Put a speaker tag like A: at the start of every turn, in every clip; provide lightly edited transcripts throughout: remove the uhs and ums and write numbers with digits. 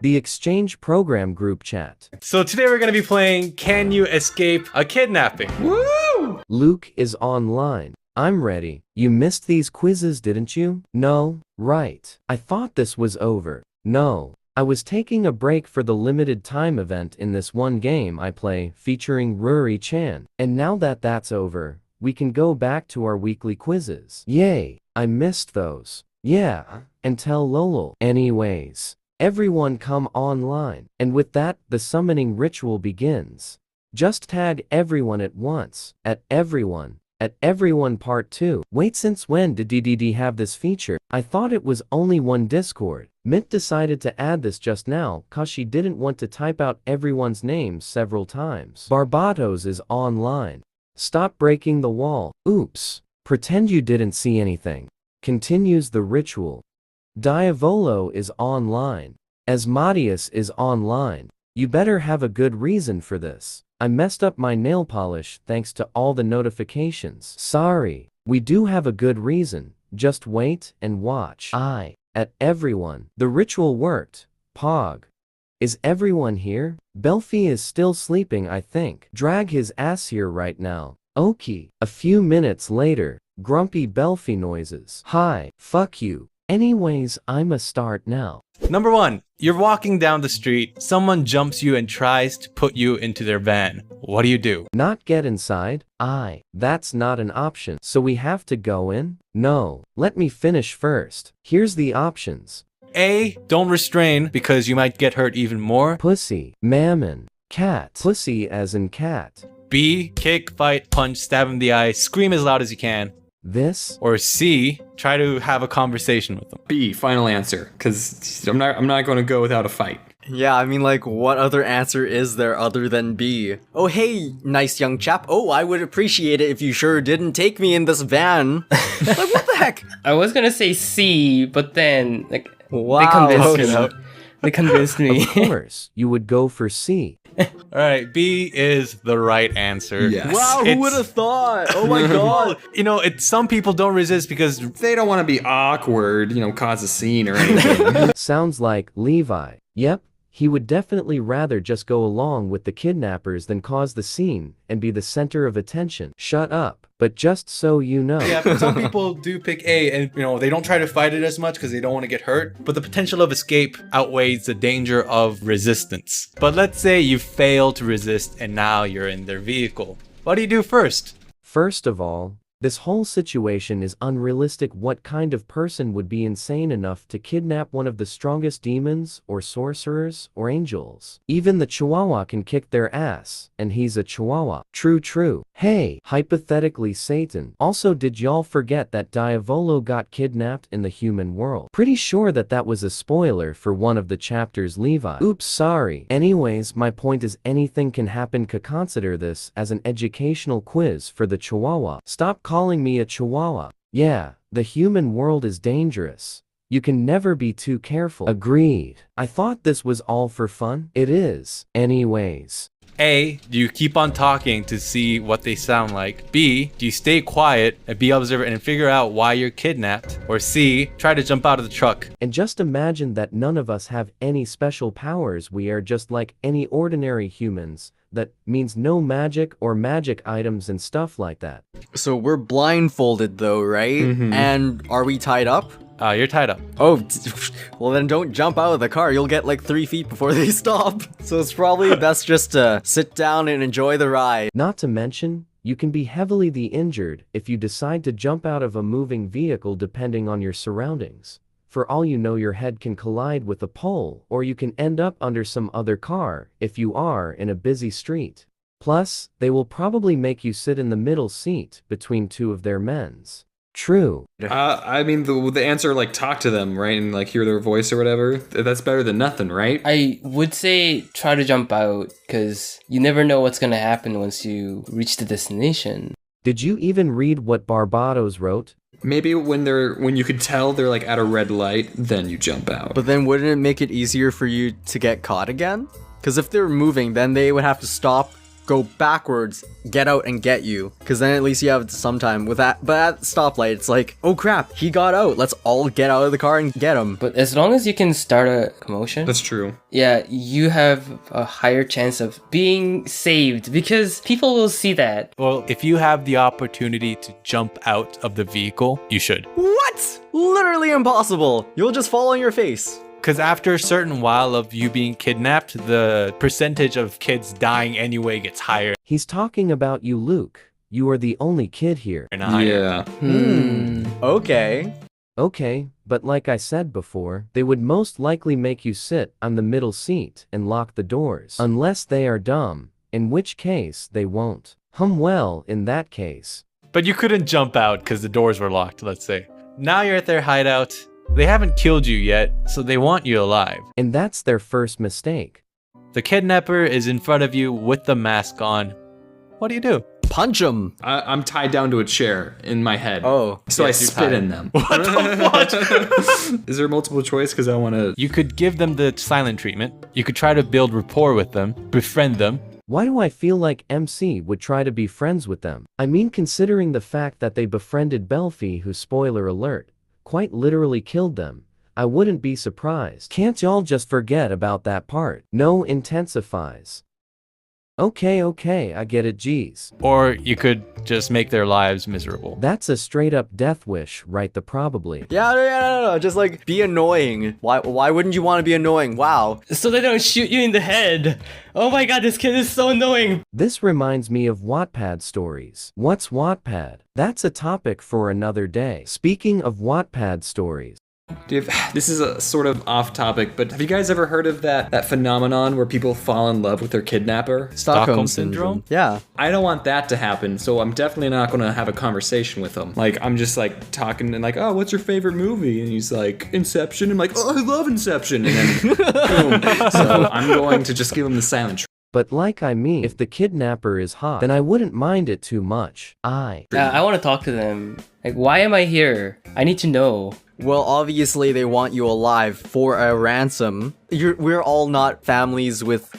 A: The exchange program group chat.
B: So today we're going to be playing Can You Escape a Kidnapping?
C: Woo!
A: Luke is online. I'm ready. You missed these quizzes, didn't you? No? Right. I thought this was over. No. I was taking a break for the limited time event in this one game I play featuring Ruri-chan. And now that that's over, we can go back to our weekly quizzes. Yay. I missed those. Yeah. And tell Lolo. Anyways, everyone come online. And with that, the summoning ritual begins. Just tag everyone at once. At everyone part 2. Wait, since when did DDD have this feature? I thought it was only one Discord. Mint decided to add this just now cause she didn't want to type out everyone's names several times. Barbatos is online. Stop breaking the wall. Oops. Pretend you didn't see anything. Continues the ritual. Diavolo is online. Asmodeus is online. You better have a good reason for this. I messed up my nail polish thanks to all the notifications. Sorry. We do have a good reason. Just wait and watch. At everyone. The ritual worked. Pog. Is everyone here? Belfie is still sleeping, I think. Drag his ass here right now. Okie. A few minutes later. Grumpy Belfie noises. Hi. Fuck you. Anyways, I'ma start now.
B: Number 1, you're walking down the street, someone jumps you and tries to put you into their van. What do?
A: Not get inside? That's not an option. So we have to go in? No. Let me finish first. Here's the options.
B: A, don't restrain because you might get hurt even more.
A: Pussy. Mammon. Cat. Pussy as in cat.
B: B, kick, fight, punch, stab in the eye, scream as loud as you can.
A: This?
B: Or C, try to have a conversation with them.
C: B, final answer, because I'm not going to go without a fight.
D: Yeah, I mean, like, what other answer is there other than B? Oh, hey, nice young chap. Oh, I would appreciate it if you sure didn't take me in this van. Like, what the heck?
E: I was gonna say C, but then, like,
D: Wow.
E: They convinced me.
A: Of course, you would go for C.
B: Alright, B is the right answer.
C: Yes.
D: Wow, who would have thought? Oh my god.
B: You know, some people don't resist because
C: They don't want to be awkward, cause a scene or anything.
A: Sounds like Levi. Yep, he would definitely rather just go along with the kidnappers than cause the scene and be the center of attention. Shut up. But just so you know.
B: yeah, but some people do pick A and, they don't try to fight it as much because they don't want to get hurt. But the potential of escape outweighs the danger of resistance. But let's say you fail to resist and now you're in their vehicle. What do you do first?
A: First of all, this whole situation is unrealistic. What kind of person would be insane enough to kidnap one of the strongest demons, or sorcerers, or angels? Even the Chihuahua can kick their ass, and he's a Chihuahua. True. Hey, hypothetically Satan. Also, did y'all forget that Diavolo got kidnapped in the human world? Pretty sure that was a spoiler for one of the chapters, Levi. Oops, sorry. Anyways, my point is anything can happen. Consider this as an educational quiz for the Chihuahua. Stop calling me a Chihuahua. Yeah, the human world is dangerous. You can never be too careful. Agreed. I thought this was all for fun. It is. Anyways.
B: A, do you keep on talking to see what they sound like? B, do you stay quiet and be observant and figure out why you're kidnapped? Or C, try to jump out of the truck?
A: And just imagine that none of us have any special powers. We are just like any ordinary humans. That means no magic or magic items and stuff like that.
D: So we're blindfolded though, right? And are we tied up?
B: You're tied up.
D: Oh, well then don't jump out of the car. You'll get like 3 feet before they stop. So it's probably best just to sit down and enjoy the ride.
A: Not to mention, you can be heavily injured if you decide to jump out of a moving vehicle depending on your surroundings. For all you know, your head can collide with a pole, or you can end up under some other car if you are in a busy street. Plus, they will probably make you sit in the middle seat between two of their men's. True.
C: I mean, the answer, like, talk to them, right? And, like, hear their voice or whatever. That's better than nothing, right?
E: I would say try to jump out, because you never know what's gonna happen once you reach the destination.
A: Did you even read what Barbados wrote?
C: Maybe when you could tell they're like at a red light, then you jump out.
D: But then wouldn't it make it easier for you to get caught again? Because if they're moving, then they would have to stop go backwards, get out and get you. Cause then at least you have some time with that. But at the stoplight, it's like, oh crap, he got out. Let's all get out of the car and get him.
E: But as long as you can start a commotion,
C: That's true.
E: yeah, you have a higher chance of being saved because people will see that.
B: Well, if you have the opportunity to jump out of the vehicle, you should.
D: What? Literally impossible. You'll just fall on your face.
B: Because after a certain while of you being kidnapped, the percentage of kids dying anyway gets higher
A: He's talking about you, Luke. You are the only kid here.
B: and higher.
C: Yeah.
D: Okay.
A: Okay, but like I said before, they would most likely make you sit on the middle seat and lock the doors. Unless they are dumb, in which case they won't. Well, in that case.
B: But you couldn't jump out because the doors were locked, let's say. Now you're at their hideout. They haven't killed you yet, so they want you alive.
A: And that's their first mistake.
B: The kidnapper is in front of you with the mask on. What do you do?
D: Punch him.
C: I'm tied down to a chair in my head.
D: Oh.
C: So I
B: yes, you're
C: spit
B: tied.
C: in them.
B: What the fuck?
C: Is there multiple choice? Because I want to.
B: You could give them the silent treatment. You could try to build rapport with them, befriend them.
A: Why do I feel like MC would try to be friends with them? I mean, considering the fact that they befriended Belfi, who, spoiler alert, quite literally killed them, I wouldn't be surprised. Can't y'all just forget about that part? No intensifies. Okay, I get it, geez.
B: Or you could just make their lives miserable.
A: That's a straight up death wish, right? The probably.
D: Yeah, no. Just like be annoying. Why wouldn't you want to be annoying? Wow.
E: So they don't shoot you in the head. Oh my god, this kid is so annoying.
A: This reminds me of Wattpad stories. What's Wattpad? That's a topic for another day. Speaking of Wattpad stories.
C: This is a sort of off topic, but have you guys ever heard of that phenomenon where people fall in love with their kidnapper?
B: Stockholm Syndrome?
D: Yeah.
C: I don't want that to happen, so I'm definitely not going to have a conversation with him. Like, I'm just like talking and like, oh, what's your favorite movie? And he's like, Inception. I'm like, oh, I love Inception. And then, boom. So I'm going to just give him the silent treatment.
A: But like I mean, if the kidnapper is hot, then I wouldn't mind it too much.
E: I want to talk to them. Like, why am I here? I need to know.
D: Well, obviously they want you alive for a ransom. We're all not families with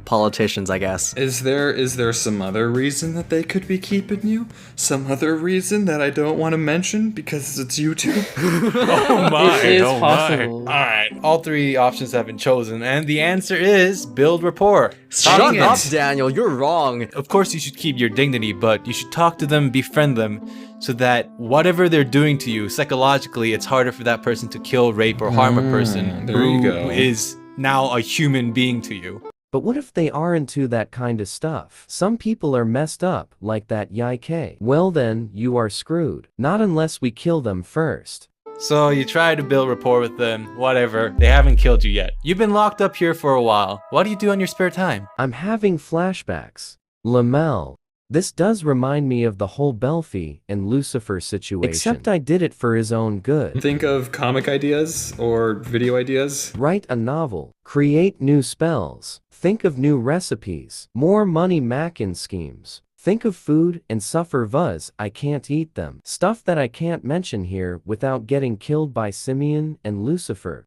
D: politicians, I guess.
C: Is there some other reason that they could be keeping you? Some other reason that I don't want to mention because it's YouTube?
B: Oh my,
E: It is
B: oh
E: possible.
B: my. Alright, all three options have been chosen, and the answer is build rapport.
D: Shut
B: Talking
D: up,
B: it.
D: Daniel. You're wrong.
B: Of course, you should keep your dignity, but you should talk to them, befriend them, so that whatever they're doing to you, psychologically, it's harder for that person to kill, rape, or harm a person
C: there you
B: who
C: go.
B: is now a human being to you.
A: But what if they are into that kind of stuff? Some people are messed up, like that Yike. Well then, you are screwed. Not unless we kill them first.
B: So you try to build rapport with them, whatever. They haven't killed you yet. You've been locked up here for a while. What do you do on your spare time?
A: I'm having flashbacks. Lamel. This does remind me of the whole Belfi and Lucifer situation. Except I did it for his own good.
C: Think of comic ideas or video ideas.
A: Write a novel. Create new spells. Think of new recipes. More money making schemes. Think of food and suffer vuz, I can't eat them. Stuff that I can't mention here without getting killed by Simeon and Lucifer.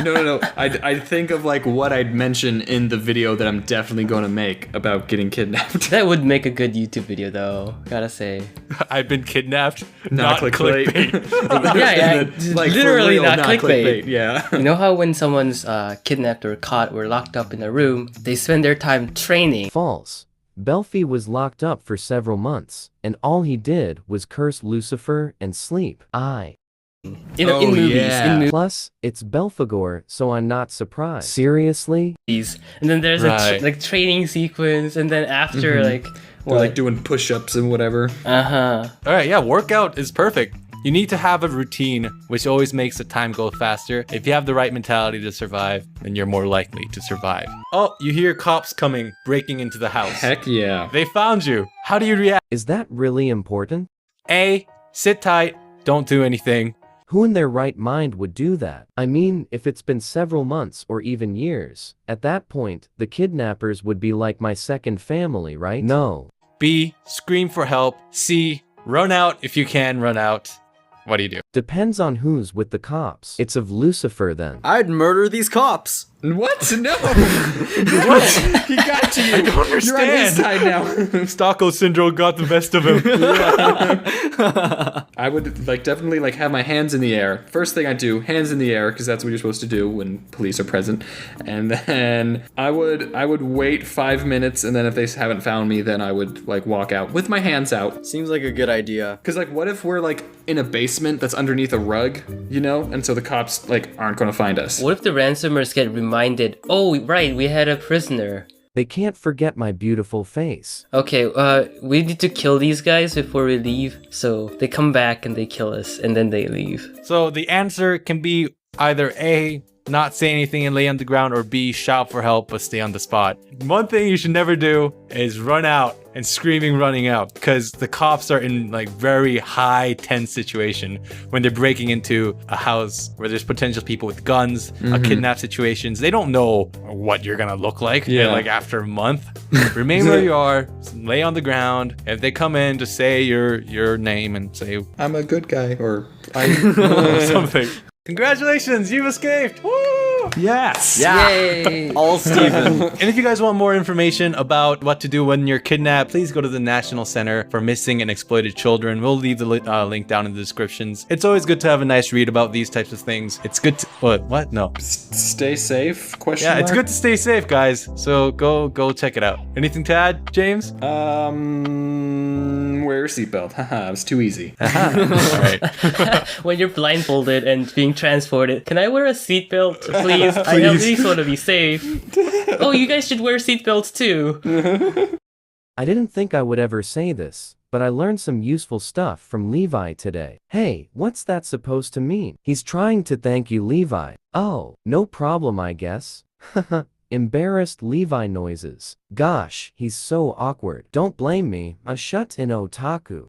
C: No. I'd think of like what I'd mention in the video that I'm definitely going to make about getting kidnapped.
E: That would make a good YouTube video, though. Gotta say.
B: I've been kidnapped,
C: Not clickbait.
E: Yeah,
C: Like, for
E: literally
C: real,
E: not clickbait.
C: Yeah.
E: You know how when someone's kidnapped or caught or locked up in a room, they spend their time training.
A: False. Belfi was locked up for several months, and all he did was curse Lucifer and sleep.
E: In movies.
C: yeah.
E: In
A: Plus, it's Belphegor, so I'm not surprised. Seriously?
E: movies. And then there's
B: Right.
E: a training sequence, and then after,
C: They're
E: what?
C: like doing push-ups and whatever.
B: Alright, yeah, workout is perfect. You need to have a routine, which always makes the time go faster. If you have the right mentality to survive, then you're more likely to survive. Oh, you hear cops coming, breaking into the house.
C: Heck yeah.
B: They found you. How do you react?
A: Is that really important?
B: A, sit tight, don't do anything.
A: Who in their right mind would do that? I mean, if it's been several months or even years, at that point, the kidnappers would be like my second family, right? No.
B: B, scream for help. C, run out if you can run out. What do you do?
A: Depends on who's with the cops. It's of Lucifer then.
D: I'd murder these cops.
C: What? No. What? He got to you.
B: I don't understand.
C: You're on his side now.
B: Stockholm syndrome got the best of him.
C: I would like definitely like have my hands in the air. First thing I do, hands in the air, because that's what you're supposed to do when police are present. And then I would wait 5 minutes, and then if they haven't found me, then I would like walk out with my hands out.
D: Seems like a good idea.
C: Cause like, what if we're like in a basement that's underneath a rug, you know, and so the cops like aren't gonna find us.
E: What if the ransomers get reminded, oh, right, we had a prisoner.
A: They can't forget my beautiful face.
E: Okay, we need to kill these guys before we leave. So they come back and they kill us, and then they leave.
B: So the answer can be either A, not say anything and lay on the ground, or B, shout for help but stay on the spot. One thing you should never do is run out and screaming running out, because the cops are in like very high tense situation when they're breaking into a house where there's potential people with guns, kidnap situations. They don't know what you're gonna look like like after a month. Remain where you are, lay on the ground. If they come in, just say your name and say
C: I'm a good guy, or
B: something. Congratulations, you've escaped! Woo!
C: yes.
D: Yeah.
E: Yay!
D: All Steven.
B: And if you guys want more information about what to do when you're kidnapped, please go to the National Center for Missing and Exploited Children. We'll leave the link down in the descriptions. It's always good to have a nice read about these types of things. It's good to... What? No.
C: Stay safe? Question
B: Yeah,
C: mark?
B: it's good to stay safe, guys. So go check it out. Anything to add, James?
C: Wear your seatbelt. Haha, it was too easy.
B: All right.
E: When you're blindfolded and being transported, can I wear a seatbelt, please? I at least want to be safe. Oh, you guys should wear seatbelts too.
A: I didn't think I would ever say this, but I learned some useful stuff from Levi today. Hey, what's that supposed to mean? He's trying to thank you, Levi. Oh, no problem, I guess. Haha. Embarrassed Levi noises. Gosh, he's so awkward. Don't blame me, a shut-in otaku.